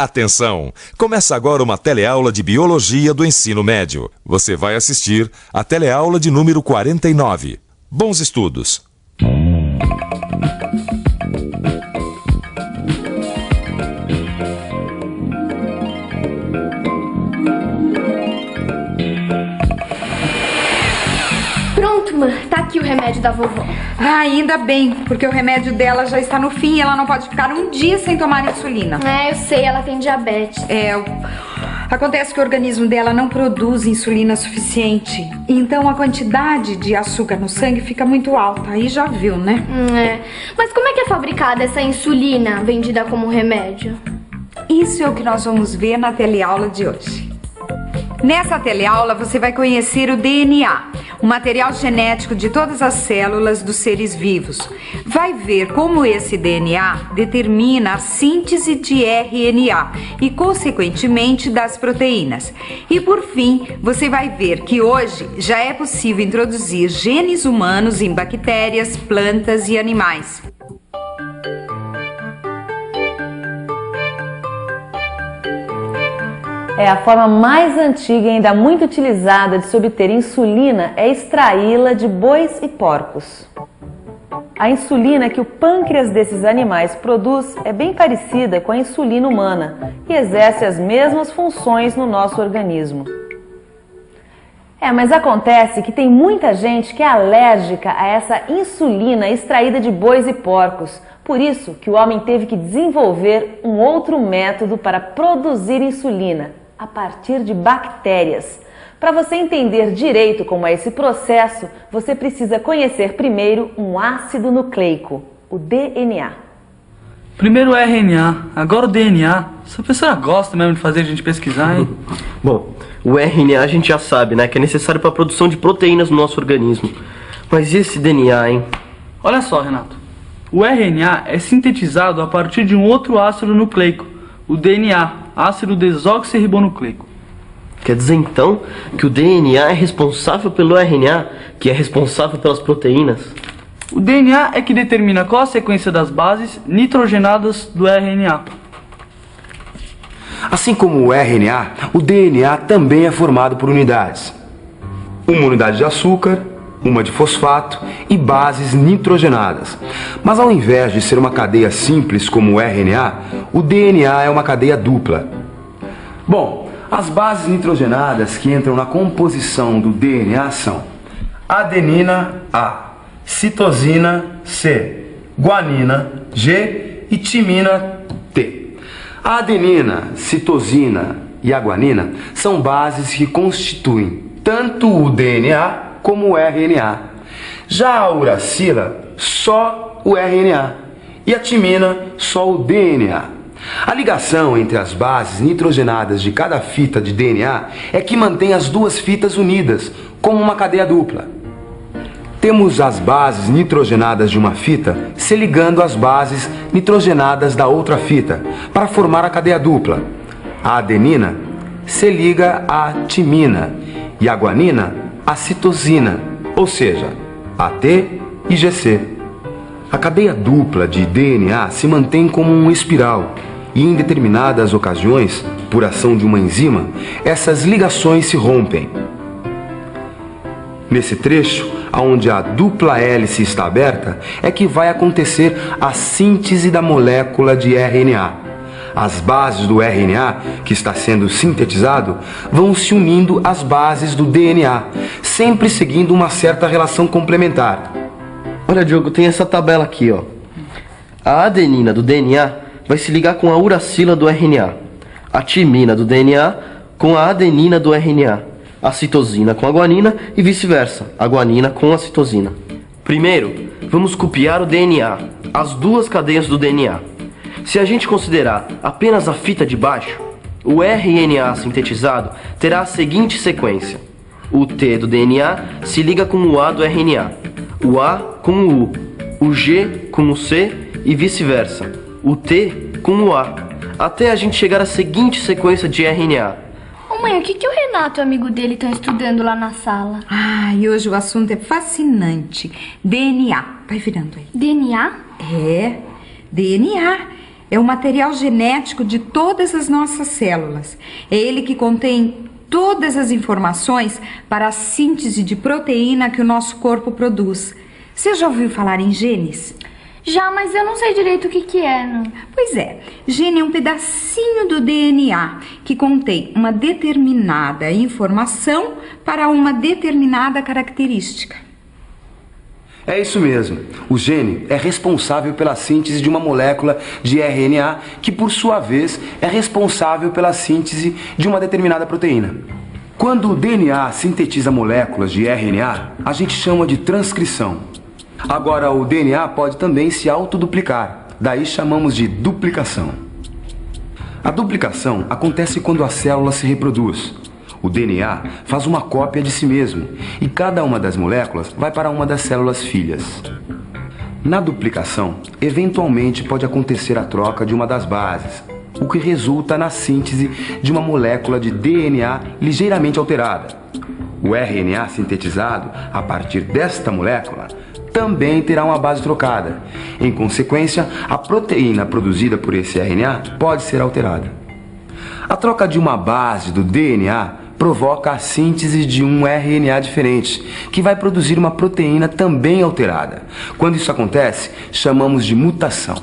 Atenção! Começa agora uma teleaula de Biologia do Ensino Médio. Você vai assistir a teleaula de número 49. Bons estudos! Pronto, mãe. Tá aqui o remédio da vovó. Ah, ainda bem, porque o remédio dela já está no fim e ela não pode ficar um dia sem tomar insulina. É, eu sei, ela tem diabetes. Acontece que o organismo dela não produz insulina suficiente. Então a quantidade de açúcar no sangue fica muito alta. Aí já viu, né? Mas como é que é fabricada essa insulina vendida como remédio? Isso é o que nós vamos ver na teleaula de hoje. Nessa teleaula você vai conhecer o DNA, o material genético de todas as células dos seres vivos. Vai ver como esse DNA determina a síntese de RNA e, consequentemente, das proteínas. E, por fim, você vai ver que hoje já é possível introduzir genes humanos em bactérias, plantas e animais. A forma mais antiga e ainda muito utilizada de se obter insulina é extraí-la de bois e porcos. A insulina que o pâncreas desses animais produz é bem parecida com a insulina humana e exerce as mesmas funções no nosso organismo. Mas acontece que tem muita gente que é alérgica a essa insulina extraída de bois e porcos. Por isso que o homem teve que desenvolver um outro método para produzir insulina, a partir de bactérias. Para você entender direito como é esse processo, você precisa conhecer primeiro um ácido nucleico, o DNA. Primeiro o RNA, agora o DNA. Essa pessoa gosta mesmo de fazer a gente pesquisar, hein? Bom, o RNA a gente já sabe, né, que é necessário para a produção de proteínas no nosso organismo. Mas e esse DNA, hein? Olha só, Renato. O RNA é sintetizado a partir de um outro ácido nucleico, o DNA, ácido desoxirribonucleico. Quer dizer então que o DNA é responsável pelo RNA, que é responsável pelas proteínas? O DNA é que determina qual a sequência das bases nitrogenadas do RNA. Assim como o RNA, o DNA também é formado por unidades. Uma unidade de açúcar, uma de fosfato e bases nitrogenadas. Mas ao invés de ser uma cadeia simples como o RNA, o DNA é uma cadeia dupla. Bom, as bases nitrogenadas que entram na composição do DNA são adenina A, citosina C, guanina G e timina T. A adenina, citosina e a guanina são bases que constituem tanto o DNA como o RNA. Já a uracila, só o RNA. E a timina, só o DNA. A ligação entre as bases nitrogenadas de cada fita de DNA é que mantém as duas fitas unidas, como uma cadeia dupla. Temos as bases nitrogenadas de uma fita se ligando às bases nitrogenadas da outra fita, para formar a cadeia dupla. A adenina se liga à timina e a guanina à citosina, ou seja, AT e GC. A cadeia dupla de DNA se mantém como uma espiral e em determinadas ocasiões, por ação de uma enzima, essas ligações se rompem. Nesse trecho, onde a dupla hélice está aberta, é que vai acontecer a síntese da molécula de RNA. As bases do RNA, que está sendo sintetizado, vão se unindo às bases do DNA, sempre seguindo uma certa relação complementar. Olha, Diogo, tem essa tabela aqui, ó. A adenina do DNA vai se ligar com a uracila do RNA, a timina do DNA com a adenina do RNA, a citosina com a guanina e vice-versa, a guanina com a citosina. Primeiro, vamos copiar o DNA, as duas cadeias do DNA. Se a gente considerar apenas a fita de baixo, o RNA sintetizado terá a seguinte sequência. O T do DNA se liga com o A do RNA, o A com o U, o G com o C e vice-versa, o T com o A, até a gente chegar à seguinte sequência de RNA. Ô mãe, o que o Renato e o amigo dele estão estudando lá na sala? E hoje o assunto é fascinante. DNA. Vai virando aí. DNA? DNA. é o material genético de todas as nossas células. É ele que contém todas as informações para a síntese de proteína que o nosso corpo produz. Você já ouviu falar em genes? Já, mas eu não sei direito o que é, não. Pois é, gene é um pedacinho do DNA que contém uma determinada informação para uma determinada característica. É isso mesmo. O gene é responsável pela síntese de uma molécula de RNA, que por sua vez é responsável pela síntese de uma determinada proteína. Quando o DNA sintetiza moléculas de RNA, a gente chama de transcrição. Agora, o DNA pode também se autoduplicar, daí chamamos de duplicação. A duplicação acontece quando a célula se reproduz. O DNA faz uma cópia de si mesmo e cada uma das moléculas vai para uma das células filhas. Na duplicação, eventualmente pode acontecer a troca de uma das bases, o que resulta na síntese de uma molécula de DNA ligeiramente alterada. O RNA sintetizado a partir desta molécula também terá uma base trocada. Em consequência, a proteína produzida por esse RNA pode ser alterada. A troca de uma base do DNA provoca a síntese de um RNA diferente, que vai produzir uma proteína também alterada. Quando isso acontece, chamamos de mutação.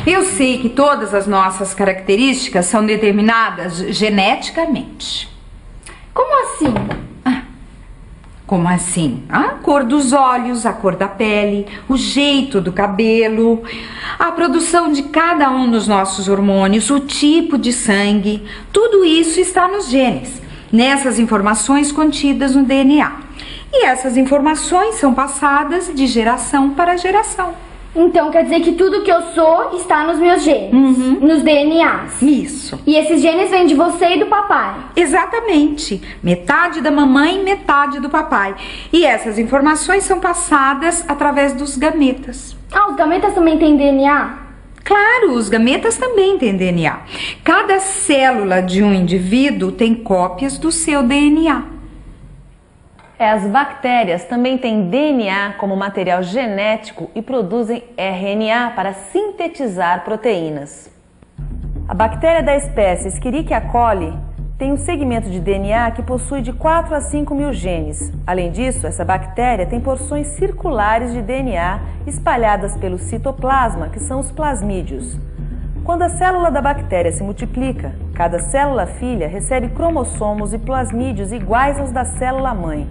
Eu sei que todas as nossas características são determinadas geneticamente. Como assim? Como assim? A cor dos olhos, a cor da pele, o jeito do cabelo, a produção de cada um dos nossos hormônios, o tipo de sangue, tudo isso está nos genes, nessas informações contidas no DNA. E essas informações são passadas de geração para geração. Então quer dizer que tudo que eu sou está nos meus genes, nos DNAs. Isso. E esses genes vêm de você e do papai. Exatamente. Metade da mamãe, metade do papai. E essas informações são passadas através dos gametas. Ah, os gametas também têm DNA? Claro, os gametas também têm DNA. Cada célula de um indivíduo tem cópias do seu DNA. As bactérias também têm DNA como material genético e produzem RNA para sintetizar proteínas. A bactéria da espécie Escherichia coli tem um segmento de DNA que possui de 4 a 5 mil genes. Além disso, essa bactéria tem porções circulares de DNA espalhadas pelo citoplasma, que são os plasmídios. Quando a célula da bactéria se multiplica, cada célula filha recebe cromossomos e plasmídios iguais aos da célula mãe.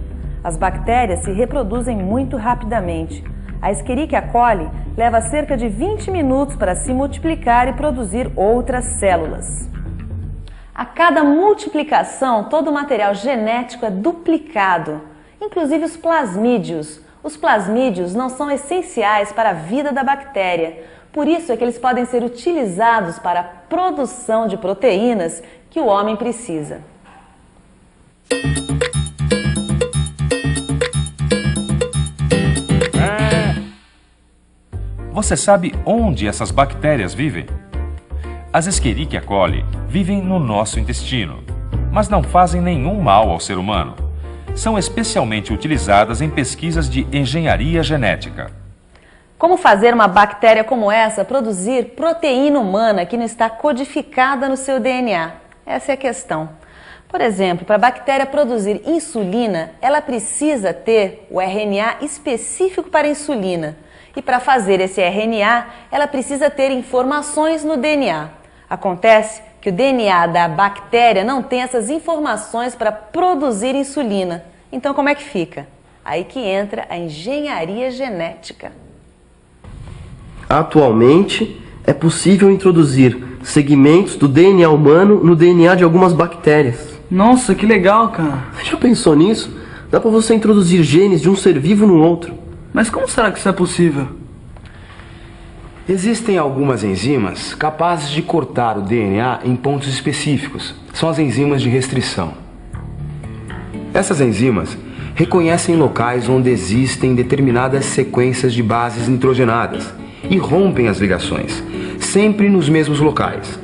As bactérias se reproduzem muito rapidamente. A Escherichia coli leva cerca de 20 minutos para se multiplicar e produzir outras células. A cada multiplicação, todo o material genético é duplicado, inclusive os plasmídios. Os plasmídios não são essenciais para a vida da bactéria, por isso é que eles podem ser utilizados para a produção de proteínas que o homem precisa. Você sabe onde essas bactérias vivem? As Escherichia coli vivem no nosso intestino, mas não fazem nenhum mal ao ser humano. São especialmente utilizadas em pesquisas de engenharia genética. Como fazer uma bactéria como essa produzir proteína humana que não está codificada no seu DNA? Essa é a questão. Por exemplo, para a bactéria produzir insulina, ela precisa ter o RNA específico para a insulina. E para fazer esse RNA, ela precisa ter informações no DNA. Acontece que o DNA da bactéria não tem essas informações para produzir insulina. Então como é que fica? Aí que entra a engenharia genética. Atualmente, é possível introduzir segmentos do DNA humano no DNA de algumas bactérias. Nossa, que legal, cara. Já pensou nisso? Dá para você introduzir genes de um ser vivo no outro. Mas como será que isso é possível? Existem algumas enzimas capazes de cortar o DNA em pontos específicos. São as enzimas de restrição. Essas enzimas reconhecem locais onde existem determinadas sequências de bases nitrogenadas e rompem as ligações, sempre nos mesmos locais.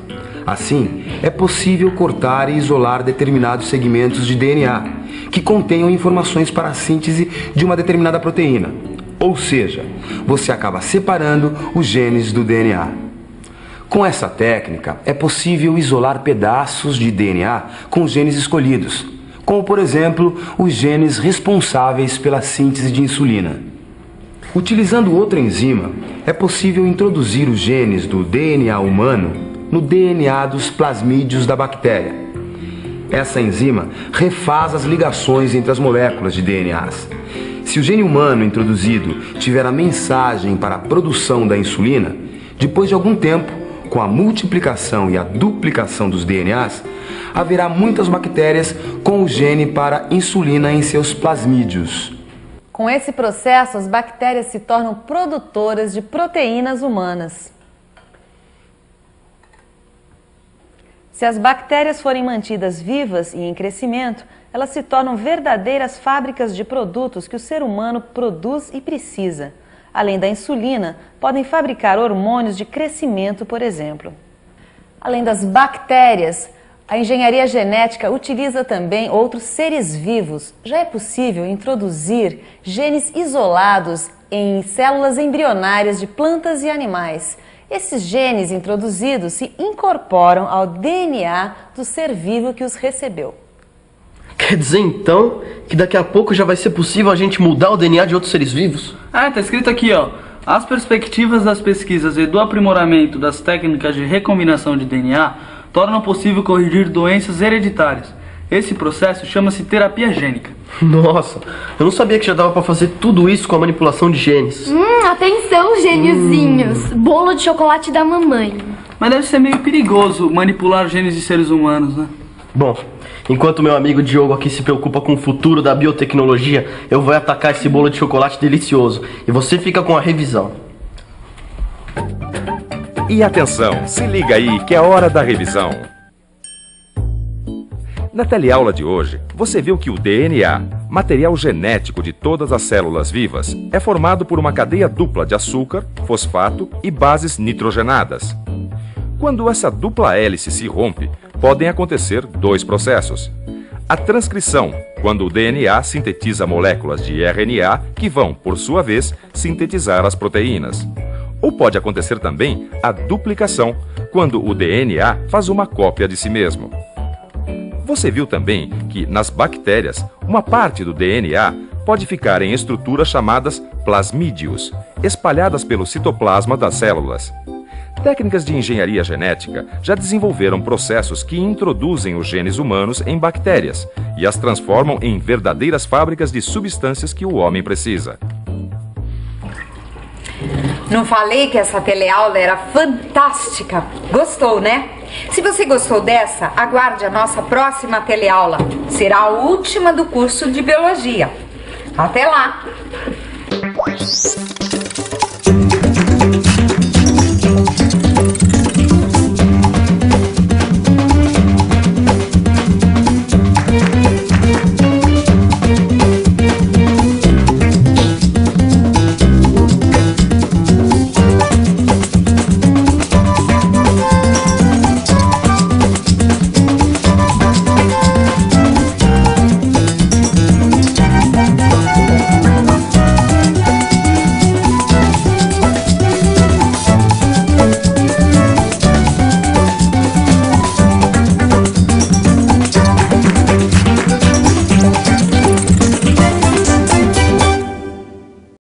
Assim, é possível cortar e isolar determinados segmentos de DNA que contenham informações para a síntese de uma determinada proteína. Ou seja, você acaba separando os genes do DNA. Com essa técnica, é possível isolar pedaços de DNA com os genes escolhidos, como por exemplo, os genes responsáveis pela síntese de insulina. Utilizando outra enzima, é possível introduzir os genes do DNA humano no DNA dos plasmídeos da bactéria. Essa enzima refaz as ligações entre as moléculas de DNAs. Se o gene humano introduzido tiver a mensagem para a produção da insulina, depois de algum tempo, com a multiplicação e a duplicação dos DNAs, haverá muitas bactérias com o gene para insulina em seus plasmídeos. Com esse processo, as bactérias se tornam produtoras de proteínas humanas. Se as bactérias forem mantidas vivas e em crescimento, elas se tornam verdadeiras fábricas de produtos que o ser humano produz e precisa. Além da insulina, podem fabricar hormônios de crescimento, por exemplo. Além das bactérias, a engenharia genética utiliza também outros seres vivos. Já é possível introduzir genes isolados em células embrionárias de plantas e animais. Esses genes introduzidos se incorporam ao DNA do ser vivo que os recebeu. Quer dizer então que daqui a pouco já vai ser possível a gente mudar o DNA de outros seres vivos? Tá escrito aqui, ó. As perspectivas das pesquisas e do aprimoramento das técnicas de recombinação de DNA tornam possível corrigir doenças hereditárias. Esse processo chama-se terapia gênica. Nossa, eu não sabia que já dava pra fazer tudo isso com a manipulação de genes. Atenção, gêniozinhos. Bolo de chocolate da mamãe. Mas deve ser meio perigoso manipular genes de seres humanos, né? Bom, enquanto meu amigo Diogo aqui se preocupa com o futuro da biotecnologia, eu vou atacar esse bolo de chocolate delicioso. E você fica com a revisão. E atenção, se liga aí que é hora da revisão. Na teleaula de hoje, você viu que o DNA, material genético de todas as células vivas, é formado por uma cadeia dupla de açúcar, fosfato e bases nitrogenadas. Quando essa dupla hélice se rompe, podem acontecer dois processos. A transcrição, quando o DNA sintetiza moléculas de RNA que vão, por sua vez, sintetizar as proteínas. Ou pode acontecer também a duplicação, quando o DNA faz uma cópia de si mesmo. Você viu também que, nas bactérias, uma parte do DNA pode ficar em estruturas chamadas plasmídeos, espalhadas pelo citoplasma das células. Técnicas de engenharia genética já desenvolveram processos que introduzem os genes humanos em bactérias e as transformam em verdadeiras fábricas de substâncias que o homem precisa. Não falei que essa teleaula era fantástica? Gostou, né? Se você gostou dessa, aguarde a nossa próxima teleaula. Será a última do curso de Biologia. Até lá!